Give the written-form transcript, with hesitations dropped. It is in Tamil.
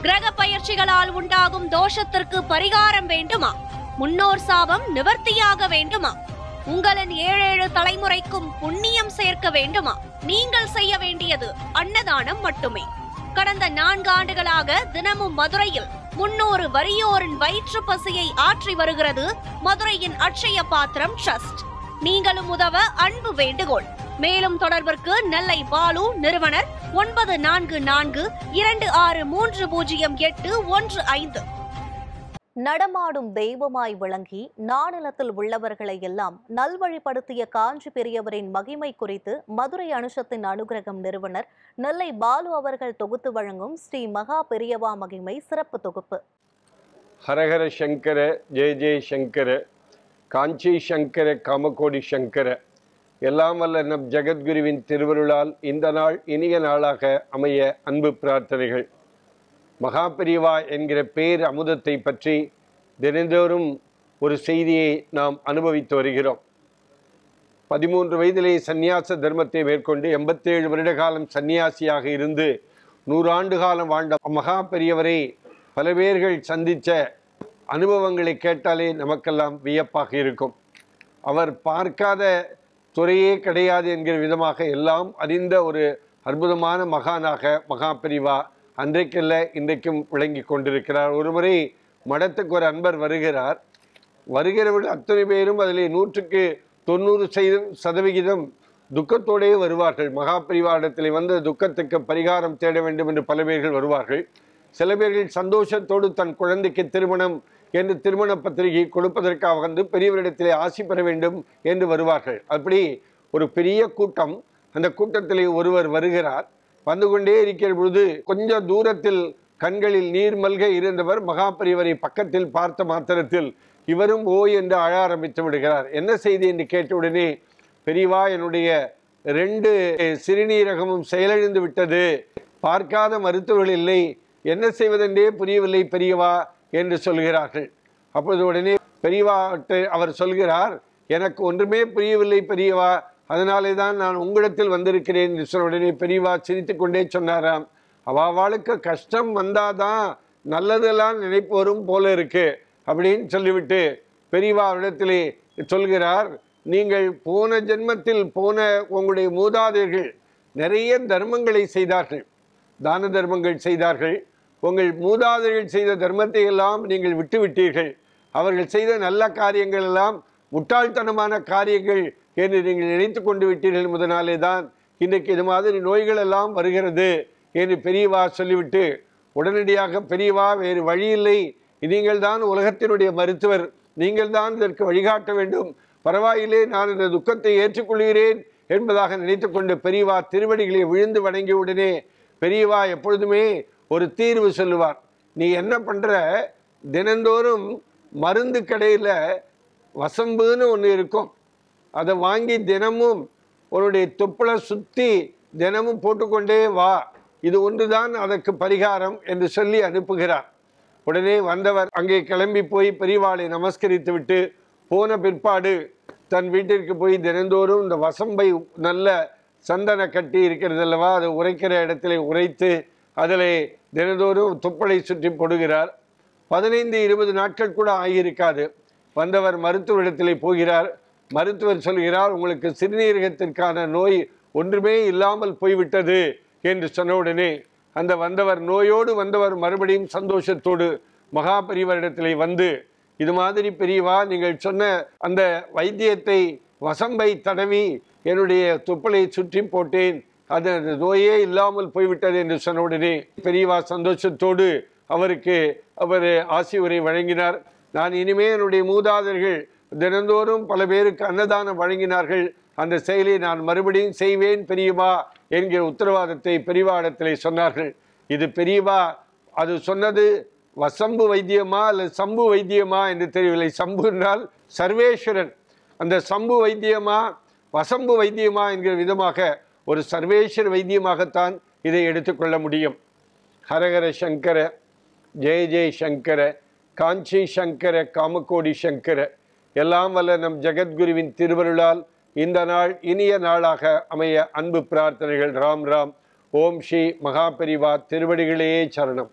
கிரக பயிற்சிகளால் உண்டாகும் தோஷத்திற்கு பரிகாரம் வேண்டுமா? முன்னோர் சாபம் நிவர்த்தியாக வேண்டுமா? உங்களின் 7 தலைமுறைக்கும் புண்ணியம் சேர்க்க வேண்டுமா? நீங்கள் செய்ய வேண்டியது அன்னதானம் மட்டுமே. கடந்த 4 ஆண்டுகளாக தினமும் மதுரையில் 300 வறியோரின் வயிற்று பசியை ஆற்றி வருகிறது மதுரையின் அட்சய பாத்திரம் ட்ரஸ்ட். நீங்களும் உதவ அன்பு வேண்டுகோள். மேலும் தொடர்பிற்கு நெல்லை பாலு, நிறுவனர் 9442630815. நடமாடும் தெய்வமாய் விளங்கி நானிலத்தில் உள்ளவர்களை எல்லாம் நல்வழிப்படுத்திய காஞ்சி பெரியவரின் மகிமை குறித்து மதுரை அனுஷத்தின் அனுகிரகம் நிறுவனர் நெல்லை பாலு அவர்கள் தொகுத்து வழங்கும் ஸ்ரீ மகா பெரியவா மகிமை சிறப்பு தொகுப்பு. ஹரஹர சங்கர, ஜெய ஜெய சங்கர, காஞ்சி சங்கர, காமகோடி சங்கர. எல்லாம் வல்ல நம் ஜெகத்குருவின் திருவருளால் இந்த நாள் இனிய நாளாக அமைய அன்பு பிரார்த்தனைகள். மகா பெரியவா என்கிற பேர் அமுதத்தை பற்றி தினந்தோறும் ஒரு செய்தியை நாம் அனுபவித்து வருகிறோம். 13 வயதிலே சந்நியாச தர்மத்தை மேற்கொண்டு 87 வருட காலம் சந்நியாசியாக இருந்து 100 ஆண்டு காலம் வாழ்ந்த மகா பெரியவரை பல பேர்கள் சந்தித்த அனுபவங்களை கேட்டாலே நமக்கெல்லாம் வியப்பாக இருக்கும். அவர் பார்க்காத துறையே கிடையாது என்கிற விதமாக எல்லாம் அறிந்த ஒரு அற்புதமான மகானாக மகா பெரியவா அன்றைக்கல்ல இன்றைக்கும் விளங்கி கொண்டிருக்கிறார். ஒரு முறை மடத்துக்கு ஒரு அன்பர் வருகிறவர்கள் அத்தனை பேரும் அதில் 100% துக்கத்தோடே வருவார்கள். மகா பெரியவாரிடத்தில் வந்து துக்கத்துக்கு பரிகாரம் தேட வேண்டும் என்று பல பேர்கள் வருவார்கள். சில பேர்கள் சந்தோஷத்தோடு தன் குழந்தைக்கு திருமணம் என்று திருமண பத்திரிகை கொடுப்பதற்காக வந்து பெரியவரிடத்திலே ஆசி பெற வேண்டும் என்று வருவார்கள். அப்படி ஒரு பெரிய கூட்டம். அந்த கூட்டத்திலே ஒருவர் வருகிறார். வந்து கொண்டே இருக்கிற பொழுது கொஞ்சம் தூரத்தில் கண்களில் நீர் மல்க இருந்தவர் மகா பெரியவரை பக்கத்தில் பார்த்த மாத்திரத்தில் இவரும் ஓய் என்று அழ ஆரம்பித்து விடுகிறார். என்ன செய்தி என்று கேட்டவுடனே, பெரியவா, என்னுடைய 2 சிறுநீரகமும் செயலிழந்து விட்டது, பார்க்காத மருத்துவர்கள் இல்லை, என்ன செய்வதென்றே புரியவில்லை பெரியவா என்று சொல்கிறார்கள். அப்பொழுது உடனே பெரியவா அவர் சொல்கிறார், எனக்கு ஒன்றுமே புரியவில்லை பெரியவா, அதனாலே தான் நான் உங்களிடத்தில் வந்திருக்கிறேன் என்று சொன்ன உடனே பெரியவா சிரித்து கொண்டே சொன்னாராம், அவாளுக்கு கஷ்டம் வந்தாதான் நல்லதெல்லாம் நினைப்பு வரும் போல இருக்கு அப்படின்னு சொல்லிவிட்டு பெரியவா அவரிடத்திலே சொல்கிறார், நீங்கள் போன ஜென்மத்தில் உங்களுடைய மூதாதையர்கள் நிறைய தர்மங்களை செய்தார்கள், தான தர்மங்கள் செய்தார்கள். உங்கள் மூதாதையர்கள் செய்த தர்மத்தை எல்லாம் நீங்கள் விட்டுவிட்டீர்கள். அவர்கள் செய்த நல்ல காரியங்கள் எல்லாம் முட்டாள்தனமான காரியங்கள் என்று நீங்கள் நினைத்து கொண்டு விட்டீர்கள். முதனாலே தான் இன்றைக்கு இது மாதிரி நோய்கள் எல்லாம் வருகிறது என்று பெரியவா சொல்லிவிட்டு உடனடியாக, பெரியவா, வேறு வழியில்லை, நீங்கள் தான் உலகத்தினுடைய மருத்துவர், நீங்கள் தான் இதற்கு வழிகாட்ட வேண்டும், பரவாயில்லை, நான் இந்த துக்கத்தை ஏற்றுக்கொள்கிறேன் என்பதாக நினைத்து கொண்டு பெரியவா திருவடிகளை விழுந்து வணங்கிய உடனே பெரியவா எப்பொழுதுமே ஒரு தீர்வு சொல்லுவார். நீ என்ன பண்ணுற, தினந்தோறும் மருந்து கடையில் வசம்புன்னு ஒன்று இருக்கும், அதை வாங்கி தினமும் உன்னுடைய தொப்புளை சுற்றி தினமும் போட்டுக்கொண்டே வா, இது ஒன்றுதான் அதற்கு பரிகாரம் என்று சொல்லி அனுப்புகிறார். உடனே வந்தவர் அங்கே கிளம்பி போய் பெரியவாளை நமஸ்கரித்து விட்டு போன பிற்பாடு தன் வீட்டிற்கு போய் தினந்தோறும் இந்த வசம்பை நல்ல சந்தன கட்டி இருக்கிறது அல்லவா, அதை உரைக்கிற இடத்துல உரைத்து அதில் தினந்தோறும் தொப்பளை சுற்றி போடுகிறார். 15-20 நாட்கள் கூட ஆகியிருக்காது. வந்தவர் மருத்துவரிடத்திலே போகிறார். மருத்துவர் சொல்கிறார், உங்களுக்கு சிறுநீரகத்திற்கான நோய் ஒன்றுமே இல்லாமல் போய்விட்டது என்று சொன்னவுடனே அந்த நோயோடு வந்தவர் மறுபடியும் சந்தோஷத்தோடு மகா பெரியவரிடத்திலே வந்து, இது மாதிரி பெரியவா, நீங்கள் சொன்ன அந்த வைத்தியத்தை வசம்பை தடவி என்னுடைய தொப்பலை சுற்றி போட்டேன், அது நோயே இல்லாமல் போய்விட்டது என்று சொன்ன உடனே பெரியவா சந்தோஷத்தோடு அவருக்கு ஆசி உரை வழங்கினார். நான் இனிமே என்னுடைய மூதாதையர்கள் தினந்தோறும் பல பேருக்கு அன்னதானம் வழங்கினார்கள், அந்த செயலை நான் மறுபடியும் செய்வேன் பெரியவா என்கிற உத்தரவாதத்தை பெரியவாடத்திலே சொன்னார்கள். இது பெரியவா அது சொன்னது வசம்பு வைத்தியமா அல்லது சம்பு வைத்தியமா என்று தெரியவில்லை. சம்பு என்றால் சர்வேஸ்வரன், அந்த சம்பு வைத்தியமா வசம்பு வைத்தியமா என்கிற விதமாக ஒரு சர்வேஸ்வர வைத்தியமாகத்தான் இதை எடுத்துக்கொள்ள முடியும். ஹரஹர சங்கர, ஜெய ஜெய சங்கர, காஞ்சி சங்கர, காமகோடி சங்கர. எல்லாம் வல்ல நம் ஜெகத்குருவின் திருவருளால் இந்த நாள் இனிய நாளாக அமைய அன்பு பிரார்த்தனைகள். ராம் ராம். ஓம் ஸ்ரீ மகா பெரிவா திருவடிகளே சரணம்.